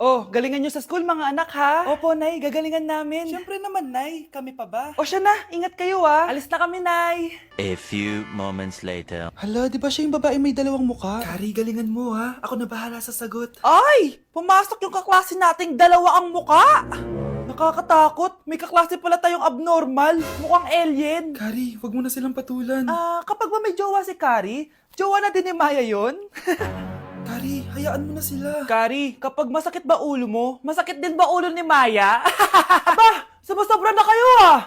Oh, galingan nyo sa school mga anak ha? Opo, Nay, gagalingan namin. Siyempre naman, Nay. Kami pa ba? O siya na, ingat kayo ha. Alis na kami, Nay. A few moments later. Hala, di ba siya yung babae may dalawang muka? Kari, galingan mo ha. Ako na bahala sa sagot. Ay! Pumasok yung kaklase nating dalawa ang muka! Nakakatakot. May kaklase pala tayong abnormal. Mukhang alien. Kari, wag mo na silang patulan. Kapag ba may jowa si Kari, jowa na din ni Maya yun? Kari, hayaan mo na sila. Kari, kapag masakit ba ulo mo, masakit din ba ulo ni Maya? Aba, sumusobra na kayo ah!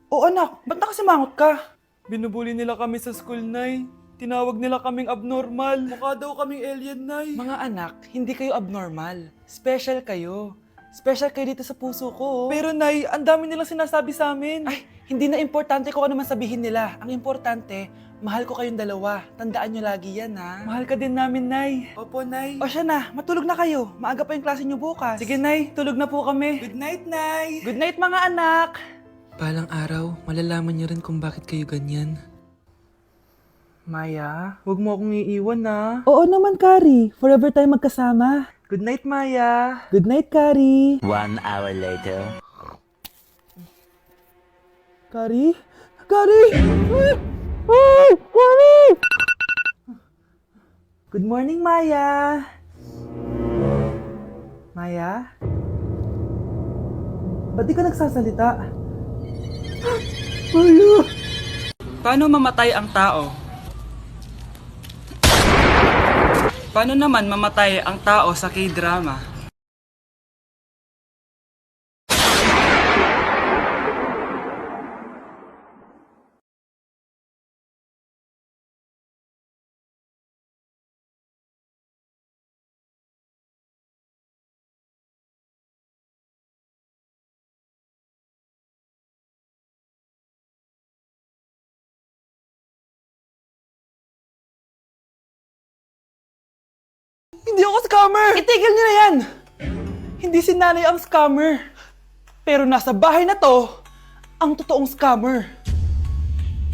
O anak, ba't nakasimangot ka? Binubuli nila kami sa school, Nay. Tinawag nila kaming abnormal. Mukha daw kaming alien, Nay. Mga anak, hindi kayo abnormal. Special kayo. Special kayo dito sa puso ko. Pero Nay, ang dami nilang sinasabi sa amin. Ay, hindi na importante kung ano man sabihin nila. Ang importante, mahal ko kayong dalawa. Tandaan nyo lagi yan, ha? Mahal ka din namin, Nay. Opo, Nay. O siya na, matulog na kayo. Maaga pa yung klase nyo bukas. Sige, Nay. Tulog na po kami. Good night, Nay. Good night, mga anak. Balang araw, malalaman niyo rin kung bakit kayo ganyan. Maya, huwag mo akong iiwan, na. Oo naman, Kari. Forever tayo magkasama. Good night, Maya. Good night, Kari. 1 hour later. Kari? Kari! Ay! Kari! Good morning, Maya. Maya? Ba't di ka nagsasalita? Maya! Paano mamatay ang tao? Paano naman mamatay ang tao sa K-drama? Hindi ako scammer! Itigil niyo na yan! Hindi si nanay ang scammer. Pero nasa bahay na to, ang totoong scammer.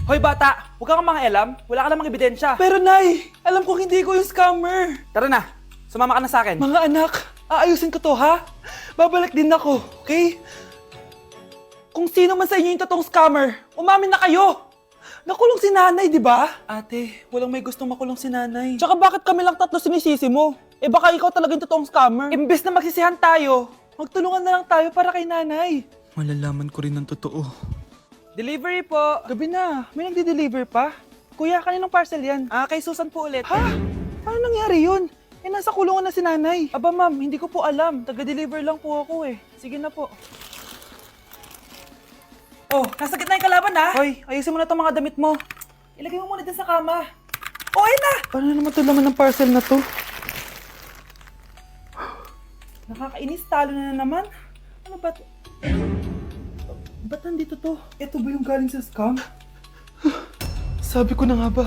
Hoy bata, huwag kang mangialam. Wala ka namang ebidensya. Pero Nay, alam kong hindi ko yung scammer. Tara na, sumama ka na sa akin. Mga anak, aayusin ko to ha? Babalik din ako, okay? Kung sino man sa inyo yung totoong scammer, umamin na kayo! Nakulong si nanay, di ba? Ate, walang may gustong makulong si nanay. Tsaka bakit kami lang tatlo sinisisi mo? Eh baka ikaw talaga yung totoong scammer. Imbes na magsisihan tayo, magtulungan na lang tayo para kay nanay. Malalaman ko rin ang totoo. Delivery po. Gabi na, may nagde-deliver pa. Kuya, kaninong parcel yan? Kay Susan po ulit. Ha? Paano nangyari yun? Eh nasa kulungan na si nanay. Aba ma'am, hindi ko po alam. Taga-deliver lang po ako eh. Sige na po. Oh, nasa gitna yung kalaban ha? Hoy, ayusin mo na itong mga damit mo. Ilagay mo muna dyan sa kama. Oh, ayun na! Paano naman ito laman ng parcel na to? Nakakainis, talo na naman. Ano ba ito? Ba't nandito to? Ito ba yung galing sa scam? Sabi ko na nga ba,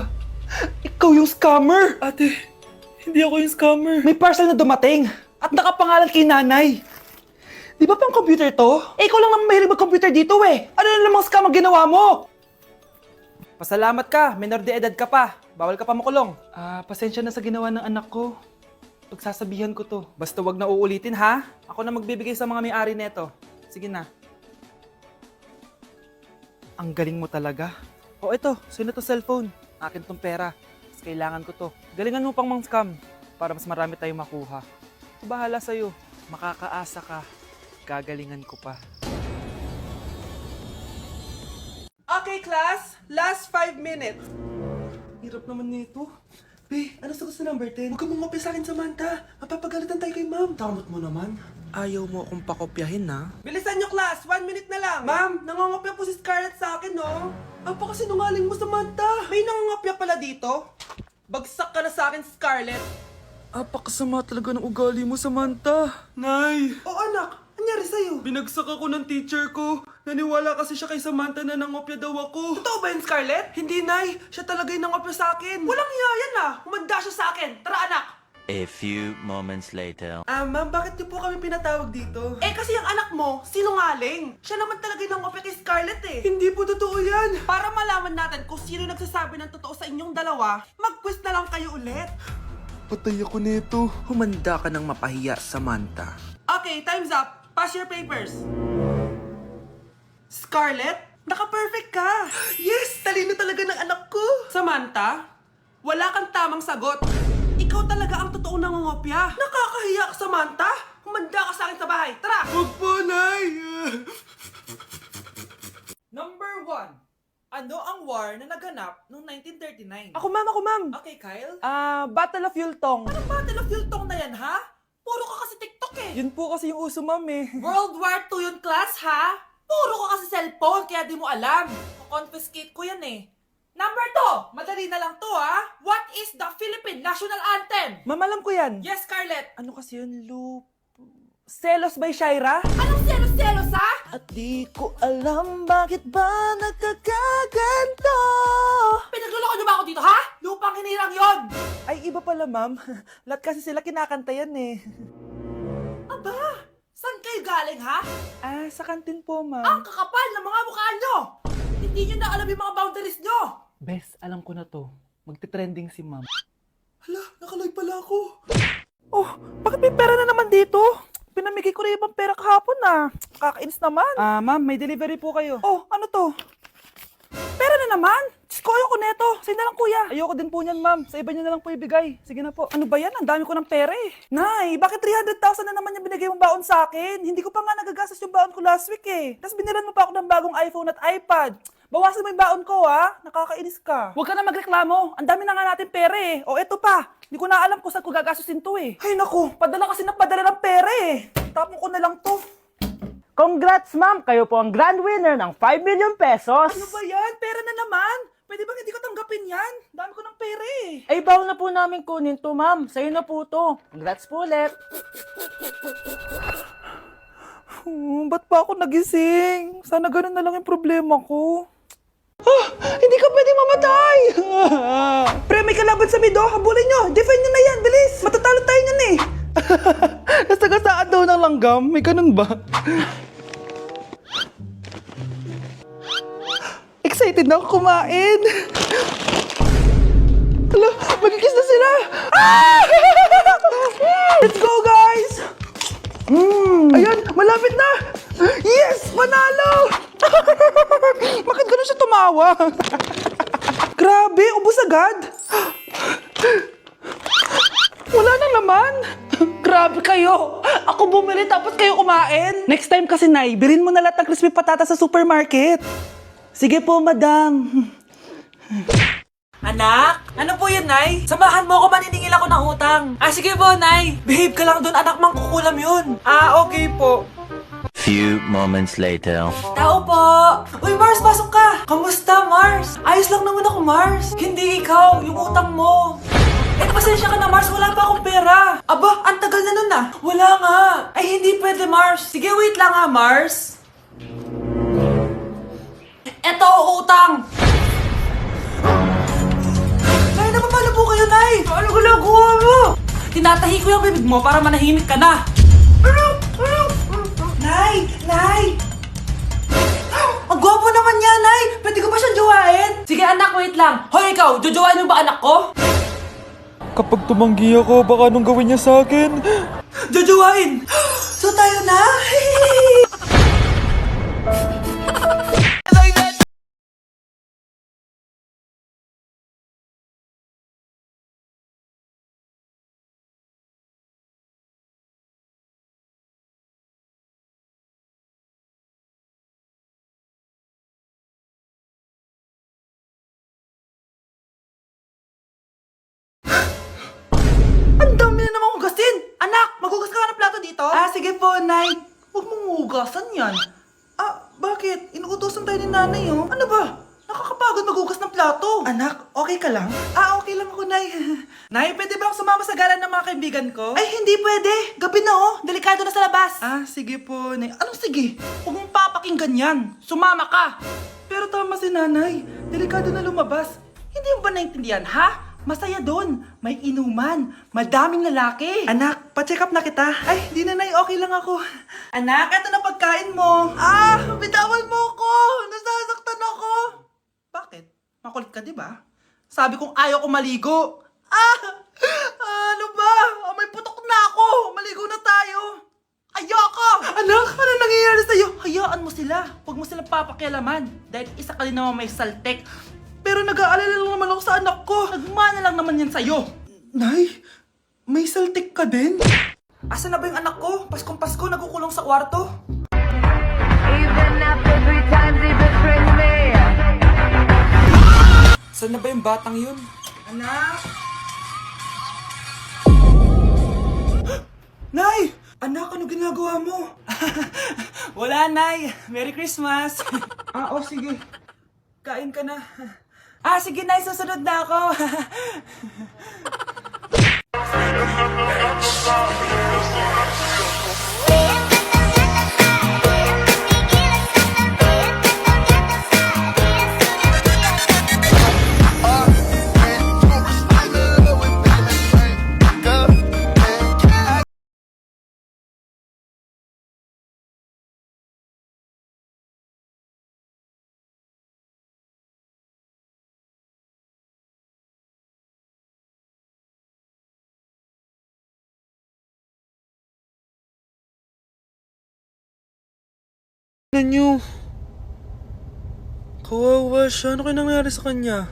ikaw yung scammer! Ate, hindi ako yung scammer. May parcel na dumating at nakapangalan kay nanay. Di ba pang computer to? Eh, ikaw lang naman mahilig mag-computer dito eh. Ano na namang scam ang ginawa mo? Pasalamat ka, minor de edad ka pa. Bawal ka pa makulong. Pasensya na sa ginawa ng anak ko. Pagsasabihan ko to. Basta wag na uulitin ha. Ako na magbibigay sa mga may-ari neto. Sige na. Ang galing mo talaga. O ito, sino to cellphone? Akin tong pera. Mas kailangan ko to. Galingan mo pang mang-scam para mas marami tayong makuha. Bahala sa'yo. Makakaasa ka. Gagalingan ko pa. Okay, class. Last 5 minutes. Hirap naman nito. Be, ano sagot sa number 10? Huwag ka mong sa akin, Samantha. Mapapagalitan tayo kay ma'am. Tamot mo naman. Ayaw mo akong pakopyahin, ha? Bilisan nyo, class. 1 minute na lang. Ma'am, nangangopya po si Scarlett sa akin, no? Apakasinungaling mo, Samantha. May nangangopya pala dito. Bagsak ka na sa akin, Scarlett. Apakasama talaga ng ugali mo, Samantha. Nay! O anak, anyari sa'yo? Binagsak ako ng teacher ko. Naniwala kasi siya kay Samantha na nangopya daw ako. Totoo ba yun, Scarlett? Hindi, Nay. Siya talaga yung nangopya sa akin. Walang iya yan ah. Humanda siya sa akin. Tara, anak. A few moments later. Ma'am, bakit niyo po kami pinatawag dito? Eh, kasi ang anak mo, sinungaling. Siya naman talaga yung nangopya kay Scarlett eh. Hindi po totoo yan. Para malaman natin kung sino nagsasabi ng totoo sa inyong dalawa, mag-quiz na lang kayo ulit. Patay ako nito. Humanda ka ng mapahiya, Samantha. Okay, time's up. Pass your papers. Scarlett, naka-perfect ka. Yes, talino talaga ng anak ko. Samantha, wala kang tamang sagot. Ikaw talaga ang totoong nangungopya. Nakakahiya ka, Samantha. Humanda ka sa akin sa bahay. Tara! Huwag po, Nay. Number 1. Ano ang war na naganap noong 1939? Ako ma'am. Okay, Kyle. Battle of Yultong. Anong Battle of Yultong na yan, ha? Puro ka kasi TikTok eh. Yun po kasi yung uso, ma'am eh. World War II yun, class, ha? Puro ka kasi cellphone, kaya di mo alam. Confiscate ko yan eh. Number 2, madali na lang to, ha? What is the Philippine National Anthem? Ma'am, alam ko yan. Yes, Scarlett. Ano kasi yun, Selos by Shaira? Anong selos-selos, ha? At di ko alam bakit ba nagkakaganto. Pinagluloko niyo ba ako dito, ha? Lupang hinirang yon. Ay, iba pala, ma'am. Lahat kasi sila kinakanta yan eh. Aba, saan kayo galing, ha? Sa kantin po, Ang ma'am. kakapal ng mga mukha nyo. Hindi nyo na alam yung mga boundaries nyo. Bes, alam ko na to. Magte-trending si ma'am. Hala, nakalive pala ako. Oh, bakit may pera na naman dito? Pinamigay ko na ibang pera kahapon Kakainis naman. Ma'am, may delivery po kayo. Oh, ano to? Pera na naman? Diyos ko, ayoko neto. Sa'yo na lang, kuya. Ayoko din po niyan, ma'am. Sa iba niyo na lang po ibigay. Sige na po. Ano ba yan? Ang dami ko ng pera eh. Nay, bakit 300,000 na naman yung binigay mong baon sa akin? Hindi ko pa nga nagagastos yung baon ko last week eh. Tapos binilan mo pa ako ng bagong iPhone at iPad. Bawasan mo yung baon ko, ha? Nakakainis ka. Huwag ka na magreklamo. Ang dami na nga natin pera eh. O, eto pa. Hindi ko na alam kung saan ko gagastusin to eh. Ay, naku. Padala kasi ng padala ng pera eh. Tapon ko na lang to. Congrats, ma'am! Kayo po ang grand winner ng 5 million pesos. Ano ba yan? Pera na naman. Pwede bang hindi ko tanggapin yan? Dami ko ng pera eh. Ay, bawal na po namin kunin to, ma'am. Sa'yo na po to. Congrats po ulit. Ba't pa ako nagising? Sana ganun na lang yung problema ko. Hindi ka pwedeng mamatay! Pre, may kalaban sa mid, habulin nyo! Defend nyo na yan! Bilis! Matatalo tayo nyan eh! Nasagasaan daw ng langgam? May ganun ba? Excited na ako kumain! Hala, magkikis na sila! Ah! Let's go, guys! Ayan, malapit na! Yes! Manalo! Bakit gano'n siya tumawa? Grabe, ubos agad! Wala na naman! Grabe kayo! Ako bumili tapos kayo kumain! Next time kasi, Nay, bilhin mo na lahat ng crispy patata sa supermarket. Sige po, madam. Anak, ano po yun, Nay? Samahan mo ako, maniningil ako ng utang. Sige po, Nay. Behave ka lang doon, anak, mangkukulam yun. Okay po. Few moments later. Tao po! Uy, Mars, pasok ka! Kamusta, Mars? Ayos lang naman ako, Mars. Hindi ikaw, yung utang mo. Pasensya ka na, Mars. Wala pa akong pera. Aba, ang tagal na nun ah. Wala nga. Ay, hindi pwede, Mars. Sige, wait lang ha, Mars. Eto, utang. Nay, napapala po kayo, Nay. Ano ginagawa mo? Tinatahi ko yung bibig mo para manahimik ka na. Nay! Nay! Ang gwapo naman niya, Nay! Pwede ko ba siyang jowain? Sige, anak, wait lang. Hoy, ikaw, jojowain mo ba anak ko? Kapag tumanggi ako, baka anong gawin niya sa akin? Jojowain! So tayo na? Ang dami na namang hugasin! Anak, maghugas ka ng plato dito? Sige po, Nay. Huwag mong hugasan yan. Bakit? Inuutosan tayo ni nanay, oh. Ano ba? Nakakapagod maghugas ng plato. Anak, okay ka lang? Okay lang ako, Nay. Nay, pwede ba akong sumama sa gala ng mga kaibigan ko? Ay, hindi pwede. Gabi na, oh. Delikado na sa labas. Sige po, Nay. Anong sige? Huwag mong papakinggan yan. Sumama ka. Pero tama si nanay. Delikado na lumabas. Hindi mo ba naintindihan, ha? Masaya doon. May inuman. Madaming lalaki. Anak, pa-check up na kita. Ay, di na, Nay. Okay lang ako. Anak, eto na pagkain mo. Bitawan mo ko. Nasasaktan ako. Bakit? Makulit ka, di ba? Sabi kong ayaw ko maligo. Ano maligo na tayo. Ayoko! Anak, ano nangyayari sa'yo? Hayaan mo sila. Huwag mo silang papakialaman. Dahil isa ka din naman may saltek. Pero nag-aalala lang naman ako sa anak ko. Nagmana lang naman yan sa'yo. Nay, may saltik ka din? Asa na ba yung anak ko? Paskong Pasko, nagkukulong sa kwarto. Even after 3 times he betrayed me. Saan na ba yung batang yun? Anak! Nay! Anak, ano ginagawa mo? Wala, Nay. Merry Christmas. Sige. Kain ka na. Sige, Nay. Susunod na ako. Tignan nyo. Kawawa siya. Ano kaya nangyari sa kanya?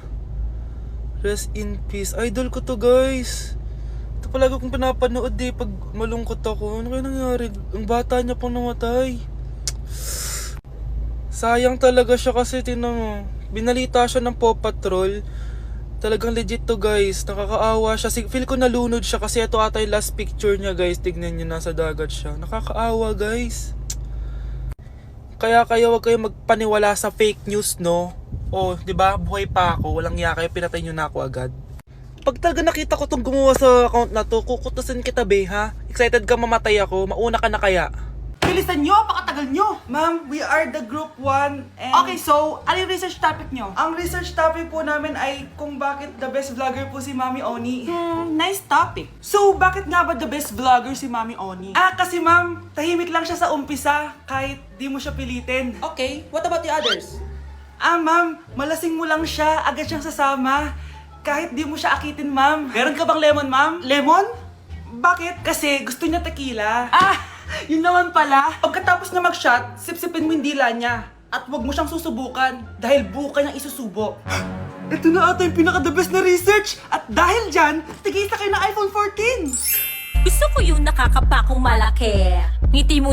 Rest in peace. Idol ko to, guys. Ito palagi kong pinapanood pag malungkot ako. Ano kaya nangyari? Ang bata niya pang namatay. Sayang talaga siya kasi tinan mo. Binalita siya ng Paw Patrol. Talagang legit to, guys. Nakakaawa siya. Feel ko nalunod siya kasi ito ata yung last picture niya, guys. Tignan niyo, nasa dagat siya. Nakakaawa, guys. Kaya kayo wag kayo magpaniwala sa fake news, no? O, 'di ba? Buhay pa ako, walang iya kayo, pinatay niyo na ako agad. Pag talaga nakita ko tong gumawa sa account na to, kukutusin kita, be, ha? Excited ka mamatay ako, mauna ka na kaya. Bilisan nyo, pakatagal nyo. Ma'am, we are the group 1 and... Okay, so, ano yung research topic nyo? Ang research topic po namin ay kung bakit the best vlogger po si Mami Oni. Nice topic. So, bakit nga ba the best vlogger si Mami Oni? Kasi ma'am, tahimik lang siya sa umpisa kahit di mo siya pilitin. Okay, what about the others? Ma'am, malasing mo lang siya, agad siyang sasama. Kahit di mo siya akitin, ma'am. Meron ka bang lemon, ma'am? Lemon? Bakit? Kasi gusto niya tequila. Yun naman pala. Pagkatapos na mag-shot, sipsipin mo yung dila niya. At huwag mo siyang susubukan dahil buka niyang isusubo. Ito na ata yung pinaka-the best na research. At dahil dyan, tigisa kayo ng iPhone 14. Gusto ko yung nakakapakong malaki. Ngiti mo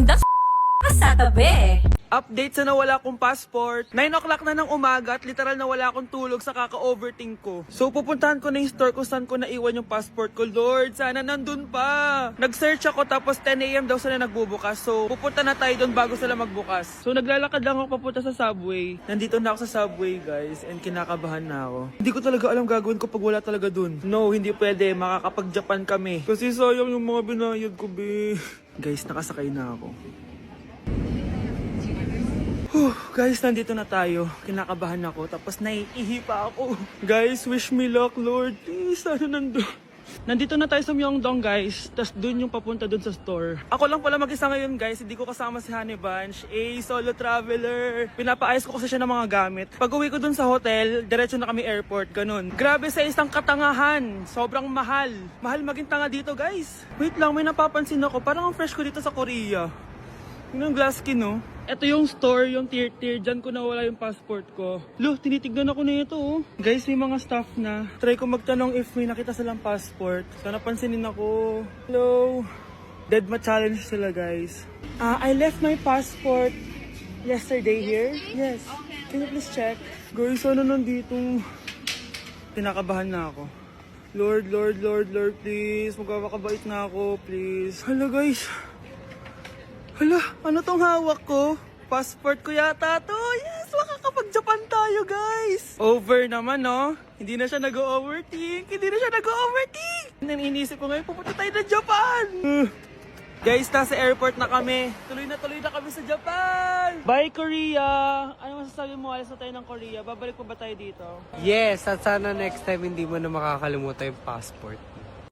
sa tabi. Update sa nawala kong passport. 9 o'clock na ng umaga at literal na wala akong tulog sa kaka-overthink ko. So pupuntahan ko na yung store kung saan ko naiwan yung passport ko. Lord, sana nandun pa. Nag-search ako tapos 10 AM daw sila nagbubukas. So pupunta na tayo doon bago sila magbukas. So naglalakad lang ako papunta sa subway. Nandito na ako sa subway, guys, and kinakabahan na ako. Hindi ko talaga alam gagawin ko pag wala talaga dun. No, hindi pwede. Makakapag-Japan kami. Kasi sayang yung mga binayad ko, be. Guys, nakasakay na ako. Guys, nandito na tayo. Kinakabahan ako. Tapos naiihi pa ako. Guys, wish me luck, Lord. Please, sana nandun. Nandito na tayo sa Myeongdong, guys. Tapos dun yung papunta dun sa store. Ako lang pala mag-isa ngayon, guys. Hindi ko kasama si Honey Bunch. Solo traveler. Pinapaayos ko kasi siya ng mga gamit. Pag uwi ko dun sa hotel, diretso na kami airport. Ganun. Grabe sa isang katangahan. Sobrang mahal. Mahal maging tanga dito, guys. Wait lang, may napapansin ako. Parang ang fresh ko dito sa Korea. Yung glass skin, no? Ito yung store, yung tier. Diyan ko nawala yung passport ko. Look, tinitignan ako na ito, oh. Guys, may mga staff na. Try ko magtanong if may nakita silang passport. Sana pansinin ako. Hello? Deadma challenge sila, guys. I left my passport yesterday here. Yes. Can you please check? Guys, ano nandito? Tinakabahan na ako. Lord, please. Magkakabait na ako, please. Hala, guys. Hala, ano tong hawak ko? Passport ko yata to. Yes, makakapag-Japan tayo, guys. Over naman, no? Hindi na siya nag-overthink. Iniisip ko ngayon, pupunta tayo na Japan. Guys, nasa airport na kami. Tuloy na kami sa Japan. Bye, Korea. Ano masasabi mo? Alis na tayo ng Korea. Babalik pa ba tayo dito? Yes, at sana next time hindi mo na makakalimutan yung passport.